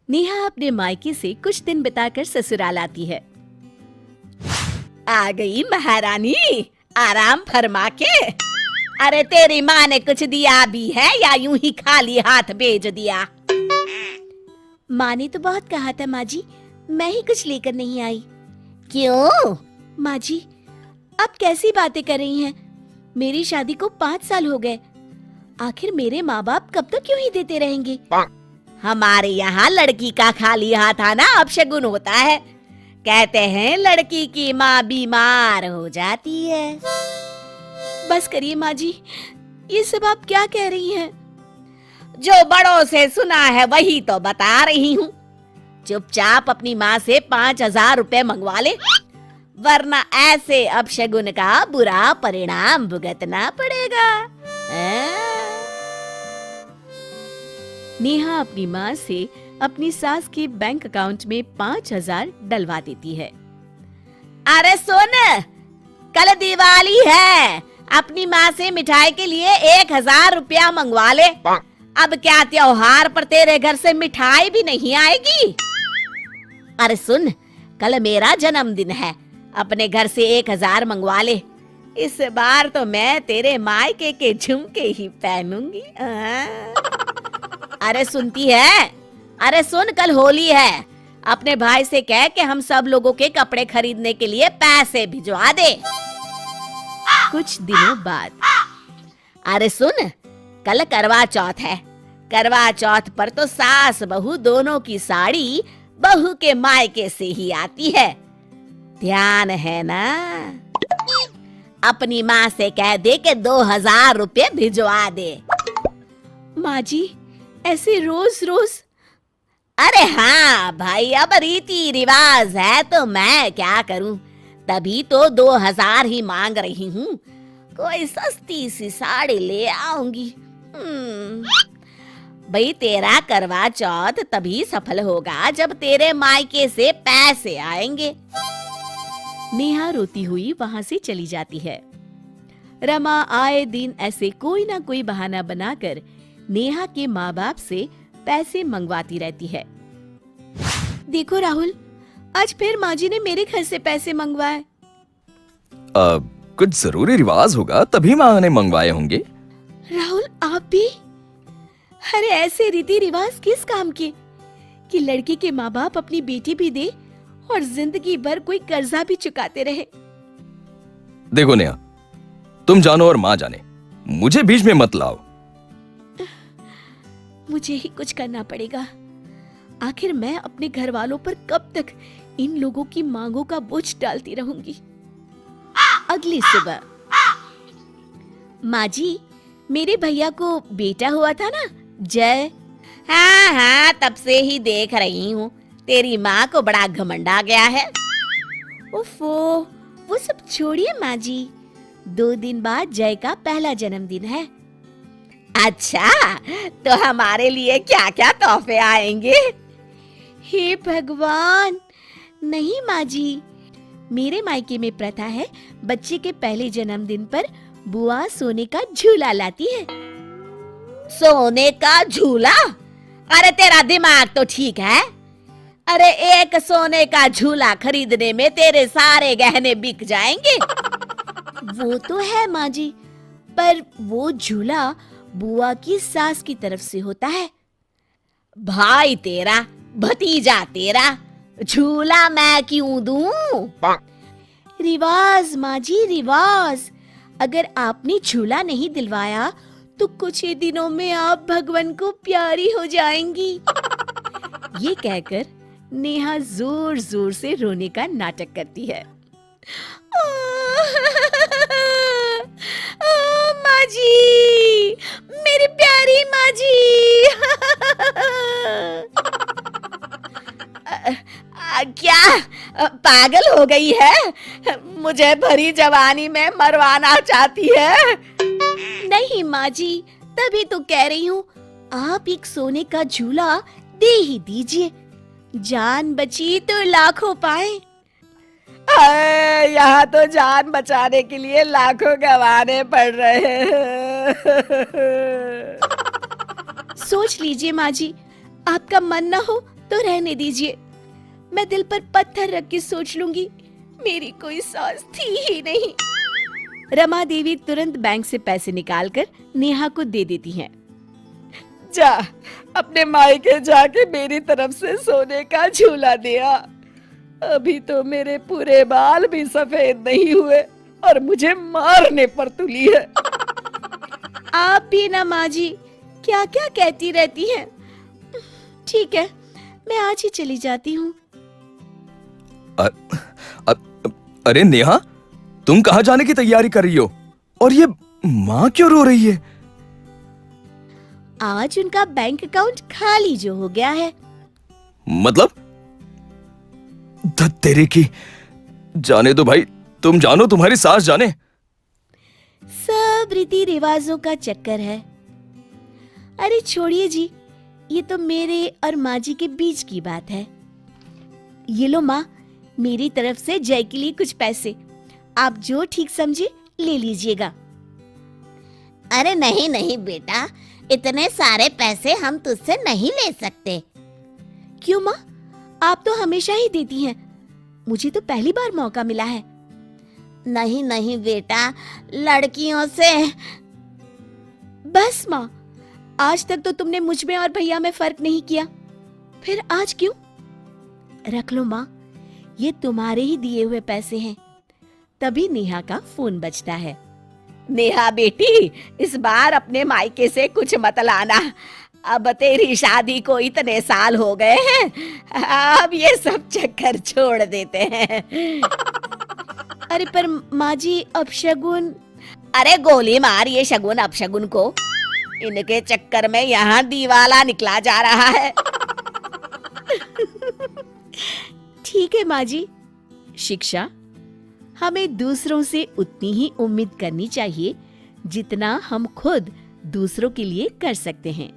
नेहा अपने मायके से कुछ दिन बिताकर ससुराल आती है। आ गई महारानी, आराम फरमा के। अरे तेरी माँ ने कुछ दिया भी है या यूं ही खाली हाथ भेज दिया? माँ ने तो बहुत कहा था माँ जी, मैं ही कुछ लेकर नहीं आई। क्यों? माँ जी, आप कैसी बातें कर रही हैं? मेरी शादी को 5 साल हो गए। आखिर मेरे माँ बाप कब तक यूं ही देते रहेंगे? हमारे यहाँ लड़की का खाली हाथ आना अपशगुन होता है। कहते हैं लड़की की माँ बीमार हो जाती है। बस करिए माँ जी, ये सब आप क्या कह रही हैं? जो बड़ों से सुना है वही तो बता रही हूँ। चुपचाप अपनी माँ से 5,000 रुपए मंगवा ले, वरना ऐसे अपशगुन का बुरा परिणाम भुगतना पड़ेगा। नेहा अपनी माँ से अपनी सास के बैंक अकाउंट में 5,000 डलवा देती है। अरे सुन, कल दिवाली है, अपनी माँ से मिठाई के लिए 1,000 रुपया मंगवा ले। अब क्या त्योहार पर तेरे घर से मिठाई भी नहीं आएगी? अरे सुन, कल मेरा जन्मदिन है, अपने घर से 1,000 मंगवा ले। इस बार तो मैं तेरे मायके के झुमके ही पहनूंगी। अरे सुनती है? अरे सुन, कल होली है, अपने भाई से कह के हम सब लोगों के कपड़े खरीदने के लिए पैसे भिजवा दे। कुछ दिनों बाद, अरे सुन, कल करवा चौथ है। करवा चौथ पर तो सास बहू दोनों की साड़ी बहू के मायके से ही आती है, ध्यान है ना? अपनी माँ से कह दे के 2,000 रुपए भिजवा दे। माँ जी, ऐसे रोज रोज? अरे हाँ भाई, अब रीति रिवाज है तो मैं क्या करूं, तभी तो 2,000 ही मांग रही हूँ। कोई सस्ती सी साड़ी ले आऊंगी। भाई तेरा करवा चौथ तभी सफल होगा जब तेरे मायके से पैसे आएंगे। नेहा रोती हुई वहां से चली जाती है। रमा आए दिन ऐसे कोई ना कोई बहाना बनाकर नेहा के माँ बाप से पैसे मंगवाती रहती है। देखो राहुल, आज फिर माँ जी ने मेरे घर से पैसे मंगवाए। कुछ जरूरी रिवाज होगा तभी माँ ने मंगवाए होंगे। राहुल, आप भी? अरे ऐसे रीति रिवाज किस काम के कि लड़की के माँ बाप अपनी बेटी भी दे और जिंदगी भर कोई कर्जा भी चुकाते रहे। देखो नेहा, तुम जानो और माँ जाने, मुझे बीच में मत लाओ। मुझे ही कुछ करना पड़ेगा। आखिर मैं अपने घर वालों पर कब तक इन लोगों की मांगों का बोझ डालती रहूंगी। अगली सुबह, माँ जी, मेरे भैया को बेटा हुआ था ना, जय? हाँ हाँ, तब से ही देख रही हूँ। तेरी माँ को बड़ा घमंड आ गया है। ओफो, वो सब छोड़िए माँ जी, 2 दिन बाद जय का पहला जन्मदिन है। अच्छा, तो हमारे लिए क्या क्या तोहफे आएंगे? हे भगवान, नहीं माँ जी, मेरे मायके में प्रथा है, बच्चे के पहले जन्मदिन पर बुआ सोने का झूला लाती है। सोने का झूला? अरे तेरा दिमाग तो ठीक है? अरे एक सोने का झूला खरीदने में तेरे सारे गहने बिक जाएंगे। वो तो है माँ जी, पर वो झूला बुआ की सास की तरफ से होता है। भाई तेरा, भतीजा तेरा, झूला मैं क्यों दूं? रिवाज माँ जी, रिवाज। अगर आपने झूला नहीं दिलवाया तो कुछ ही दिनों में आप भगवान को प्यारी हो जाएंगी। ये कहकर नेहा जोर जोर से रोने का नाटक करती है। माँ जी, मेरी प्यारी माँ जी। क्या पागल हो गई है? मुझे भरी जवानी में मरवाना चाहती है? नहीं माँ जी, तभी तो कह रही हूँ, आप एक सोने का झूला दे ही दीजिए, जान बची तो लाखों पाए। यहाँ तो जान बचाने के लिए लाखों गंवाने पड़ रहे हैं। सोच लीजिए माँ जी, आपका मन न हो तो रहने दीजिए, मैं दिल पर पत्थर रख के सोच लूंगी, मेरी कोई सास थी ही नहीं। रमा देवी तुरंत बैंक से पैसे निकालकर नेहा को दे देती हैं। जा, अपने मायके जाके मेरी तरफ से सोने का झूला दिया। अभी तो मेरे पूरे बाल भी सफेद नहीं हुए और मुझे मारने पर तुली है। आप भी ना माँ जी, क्या क्या कहती रहती हैं। ठीक है, मैं आज ही चली जाती हूँ। अरे नेहा, तुम कहाँ जाने की तैयारी कर रही हो? और ये माँ क्यों रो रही है? आज उनका बैंक अकाउंट खाली जो हो गया है। मतलब? तेरे की, जाने दो भाई, तुम जानो, तुम्हारी सास जाने। सब रीति रिवाजों का चक्कर है। अरे छोड़िए जी, ये तो मेरे और माँ जी के बीच की बात है। ये लो माँ, मेरी तरफ से जय के लिए कुछ पैसे, आप जो ठीक समझे ले लीजिएगा। अरे नहीं नहीं बेटा, इतने सारे पैसे हम तुझसे नहीं ले सकते। क्यों माँ, आप तो हमेशा ही देती हैं, मुझे तो पहली बार मौका मिला है। नहीं नहीं बेटा, लड़कियों से। बस माँ, आज तक तो तुमने मुझ में और भैया में फर्क नहीं किया, फिर आज क्यों? रख लो माँ, ये तुम्हारे ही दिए हुए पैसे हैं। तभी नेहा का फोन बजता है। नेहा बेटी, इस बार अपने मायके से कुछ मत लाना, अब तेरी शादी को इतने साल हो गए हैं, अब ये सब चक्कर छोड़ देते हैं। अरे पर माँ जी, अब शगुन। अरे गोली मार ये शगुन अपशगुन को, इनके चक्कर में यहाँ दीवाला निकला जा रहा है। ठीक है माँ जी। शिक्षा, हमें दूसरों से उतनी ही उम्मीद करनी चाहिए जितना हम खुद दूसरों के लिए कर सकते हैं।